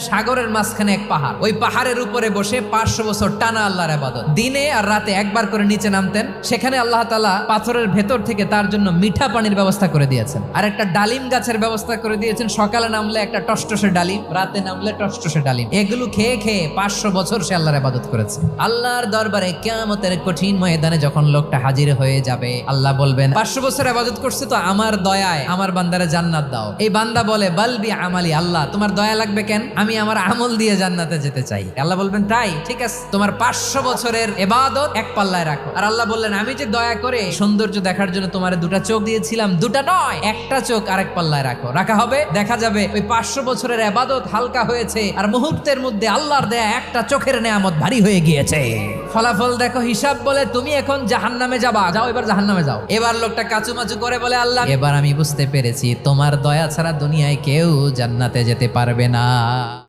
সাগরের মাঝখানে এক পাহাড়, ওই পাহাড়ের উপরে বসে 500 বছর টানা আল্লাহর ইবাদত। দিনে আর রাতে একবার করে নিচে নামতেন। সেখানে আল্লাহ তাআলা পাথরের ভেতর থেকে তার জন্য মিঠা পানির ব্যবস্থা করে দিয়েছেন, আর একটা ডালিম গাছের ব্যবস্থা করে দিয়েছেন। সকালে নামলে একটা টসটসে ডালিম, রাতে নামলে টসটসে ডালিম। এগুলো খেয়ে খেয়ে 500 বছর সে আল্লাহর ইবাদত করেছে। আল্লাহর দরবারে কিয়ামতের কঠিন ময়দানে যখন লোকটা হাজির হয়ে যাবে, আল্লাহ বলবেন 500 বছর ইবাদত করছে তো আমার দয়ায় আমার বান্দারে জান্নাত দাও। এই বান্দা বলে বালবি আমালি, আল্লাহ তোমার দয়া লাগবে কেন? আমি আমার আমল দিয়ে জান্নাতে যেতে চাই। আল্লাহ বলবেন তাই ঠিক আছে, তোমার 500 বছরের ইবাদত এক পাল্লায় রাখো। আর আল্লাহ বললেন আমি যে দয়া করে সৌন্দর্য দেখার জন্য তোমার দুটা চোখ দিয়েছিলাম, দুটা নয় একটা চোখ আরেক পাল্লায় রাখো। রাখা হবে, দেখা যাবে ওই 500 বছরের ইবাদত হালকা হয়েছে, আর মুহূর্তের মধ্যে আল্লাহর দেয়া একটা চোখের নেয়ামত ভারী হয়ে গিয়েছে। ফলাফল দেখো, হিসাব বলে তুমি এখন জাহান্নামে যাবা, যাও এবার জাহান্নামে যাও। এবার লোকটা কাচুমাচু করে বলে আল্লাহ এবার আমি বুঝতে পেরেছি তোমার দয়া ছাড়া দুনিয়ায় কেউ জান্নাতে যেতে পারবে না।